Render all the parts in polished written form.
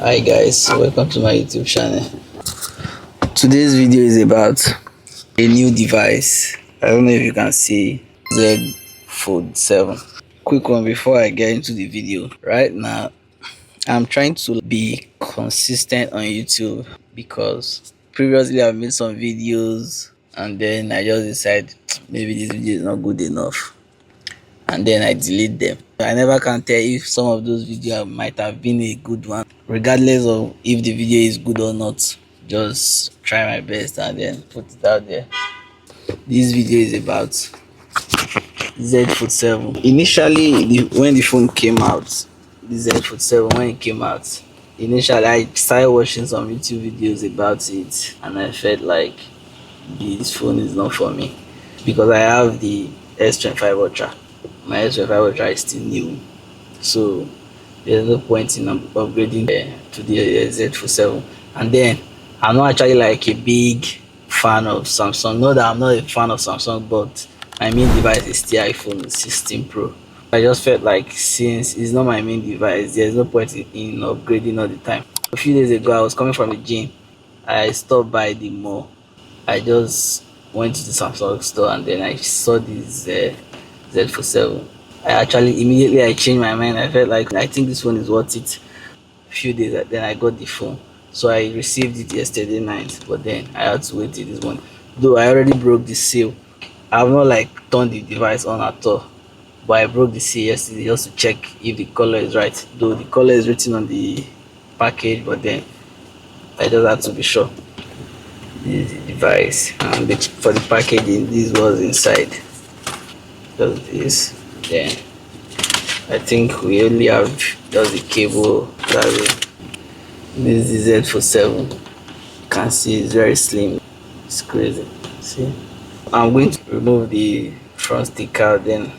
Hi guys, welcome to my YouTube channel. Today's video is about a new device. I don't know if you can see Z Fold 7. Quick one before I get into the video. Right now, I'm trying to be consistent on YouTube because previously I've made some videos and then I just decided maybe this video is not good enough and then I delete them. I never can tell if some of those videos might have been a good one, regardless of if the video is good or not. Just try my best and then put it out there. This video is about Z Fold 7. Initially, when the phone came out, the Z Fold 7 when it came out, initially I started watching some YouTube videos about it and I felt like this phone is not for me because I have the S25 Ultra. My S25 Ultra is still new, so there's no point in upgrading to the Z Fold 7. And then I'm not actually like a big fan of Samsung. Not that I'm not a fan of Samsung, but my main device is still iPhone 16 Pro. I just felt like since it's not my main device, there's no point in upgrading all the time. A few days ago, I was coming from the gym. I stopped by the mall. I just went to the Samsung store and then I saw this Z Fold 7. I immediately changed my mind. I felt like I think this phone is worth it. A few days then I got the phone. So I received it yesterday night, but then I had to wait till this morning. Though I already broke the seal. I have not like turned the device on at all. But I broke the seal yesterday just to check if the color is right. Though the color is written on the package, but then I just had to be sure. This is the device, and for the packaging, this was inside. Just this. Then I think we only have just the cable. That's it. This is Z Fold 7. You can see it's very slim. It's crazy. See, I'm going to remove the front sticker, then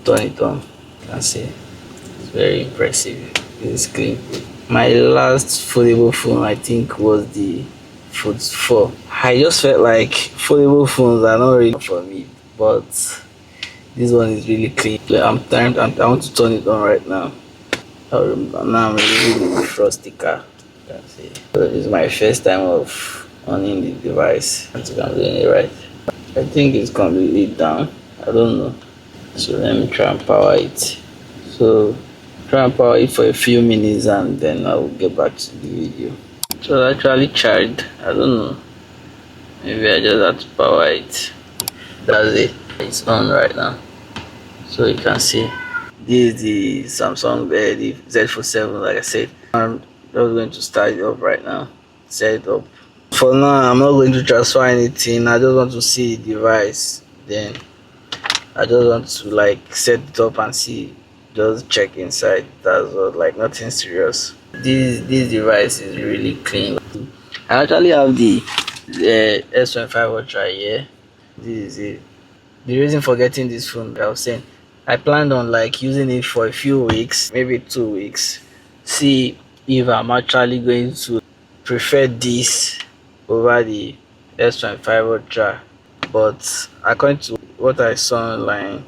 turn it on. You can see it's very impressive. It's clean. My last foldable phone I think was the Fold 4. I just felt like foldable phones are not really for me, but this one is really clean. I want to turn it on right now. Now I'm removing the front sticker. You can see. So this is my first time of owning the device. I think I'm doing it right. I think it's completely down. I don't know. So let me try and power it. So try and power it for a few minutes and then I will get back to the video. It was actually charged. I don't know. Maybe I just have to power it. That's it. It's on right now. So you can see this is the Samsung the Z Fold 7, like I said. I'm just going to start it up right now. Set it up. For now, I'm not going to transfer anything. I just want to see the device. Then I just want to like set it up and see. Just check inside. That's all. Like nothing serious. This device is really clean. I actually have the S25 Ultra here. This is it. The reason for getting this phone, I was saying, I planned on like using it for a few weeks, maybe 2 weeks. See if I'm actually going to prefer this over the S25 Ultra. But according to what I saw online,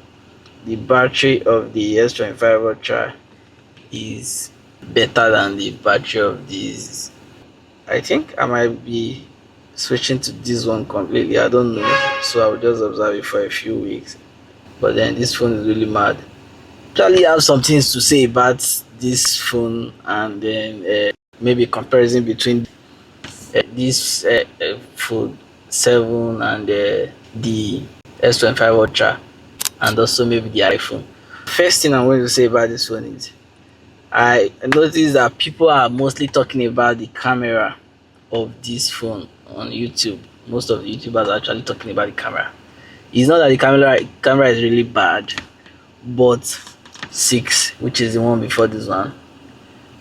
the battery of the S25 Ultra is better than the battery of this. I think I might be switching to this one completely. I don't know, so I will just observe it for a few weeks. But then this phone is really mad. Actually have some things to say about this phone and then maybe comparison between this Fold 7 and the S25 Ultra, and also maybe the iPhone. First thing I'm going to say about this phone is I noticed that people are mostly talking about the camera of this phone on YouTube. Most of the YouTubers are actually talking about the camera. It's not that the camera is really bad, but 6, which is the one before this one,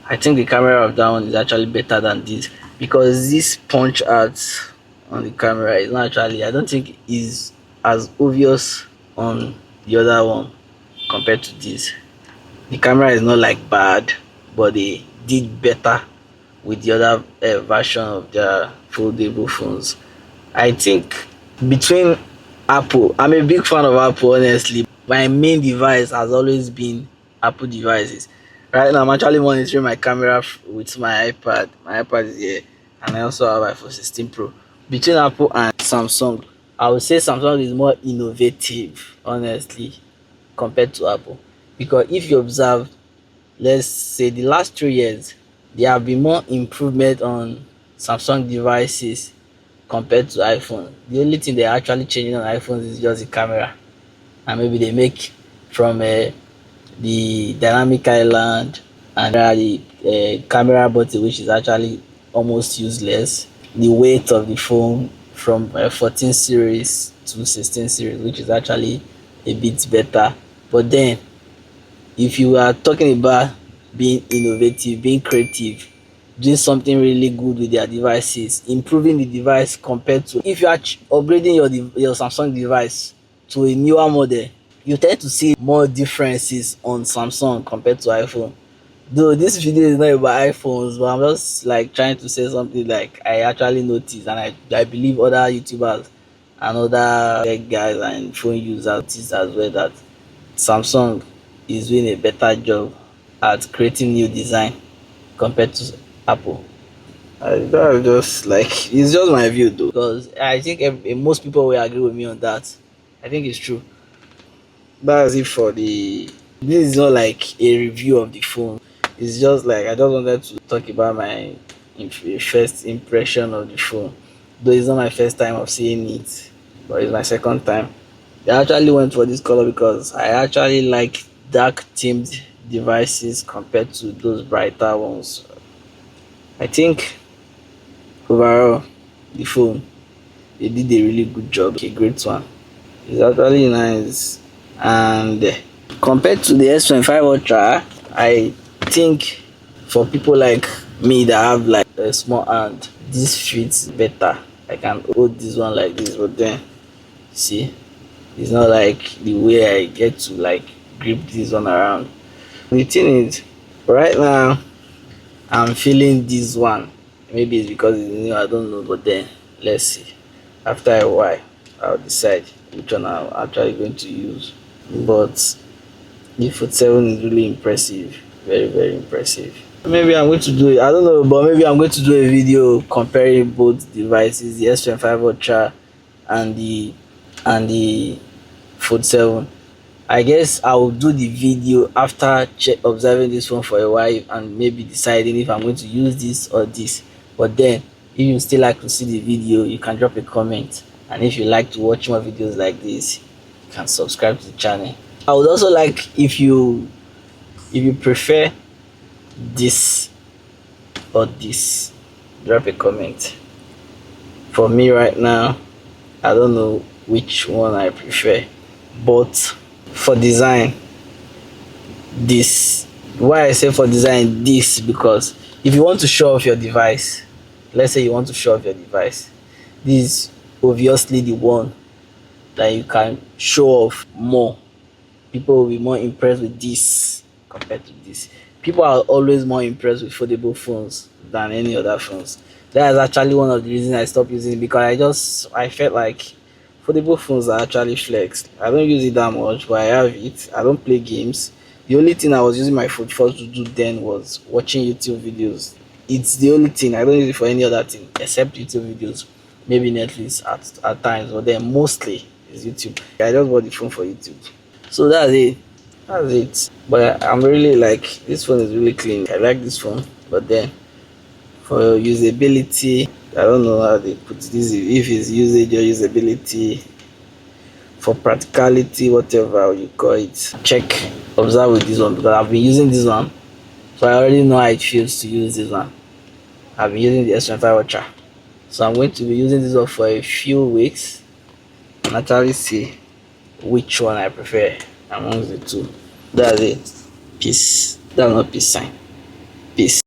I think the camera of that one is actually better than this, because this punch out on the camera is not actually, I don't think is as obvious on the other one compared to this. The camera is not like bad, but they did better with the other version of their foldable phones. I think between Apple, I'm a big fan of Apple honestly. My main device has always been Apple devices. Right now, I'm actually monitoring my camera with my iPad. My iPad is here, and I also have iPhone 16 Pro. Between Apple and Samsung, I would say Samsung is more innovative, honestly, compared to Apple. Because if you observe, let's say the last 3 years, there have been more improvement on Samsung devices compared to iPhone. The only thing they're actually changing on iPhones is just the camera, and maybe they make from the dynamic island and the camera button, which is actually almost useless. The weight of the phone from 14 series to 16 series, which is actually a bit better. But then, if you are talking about being innovative, being creative, doing something really good with their devices, improving the device compared to if you are upgrading your Samsung device to a newer model, you tend to see more differences on Samsung compared to iPhone. Though this video is not about iPhones, but I'm just like trying to say something like I actually noticed, and I believe other YouTubers and other tech guys and phone users noticed as well, that Samsung is doing a better job at creating new design compared to Apple. That's just like it's just my view though, because I think most people will agree with me on that. I think it's true. That's it for the. This is not like a review of the phone. It's just like I just wanted to talk about my first impression of the phone. Though it's not my first time of seeing it, but it's my second time. I actually went for this color because I actually like dark themed devices compared to those brighter ones. I think overall the phone, they did a really good job, a great one. It's actually nice, and compared to the S25 Ultra, I think for people like me that have like a small hand, this fits better. I can hold this one like this, but then see, it's not like the way I get to like grip this one around. The thing is, right now I'm feeling this one. Maybe it's because it's new, I don't know, but then let's see. After a while, I'll decide which one I'm actually going to use. But the Fold 7 is really impressive, very very impressive. Maybe I'm going to do it. I don't know, but maybe I'm going to do a video comparing both devices, the S25 Ultra and the Fold 7. I guess I will do the video after observing this one for a while and maybe deciding if I'm going to use this or this. But then, if you still like to see the video, you can drop a comment. And if you like to watch more videos like this, you can subscribe to the channel. I would also like if you prefer this or this, drop a comment. For me right now, I don't know which one I prefer, but for design, this. Why I say for design this, because if you want to show off your device, let's say you want to show off your device, this is obviously the one that you can show off more. People will be more impressed with this compared to this. People are always more impressed with foldable phones than any other phones. That is actually one of the reasons I stopped using it, because I felt like foldable phones are actually flex. I don't use it that much, but I have it. I don't play games. The only thing I was using my phone for to do then was watching YouTube videos. It's the only thing. I don't use it for any other thing except YouTube videos. Maybe Netflix at times, but then mostly is YouTube. I just bought the phone for YouTube. So that's it. That's it. But I'm really like, this phone is really clean. I like this phone, but then for usability, I don't know how they put this, if it's usage or usability, for practicality, whatever you call it. Check, observe with this one, because I've been using this one, so I already know how it feels to use this one. I've been using the S25 Ultra, so I'm going to be using this one for a few weeks and actually see which one I prefer amongst the two. That's it. Peace. That's not peace sign. Peace.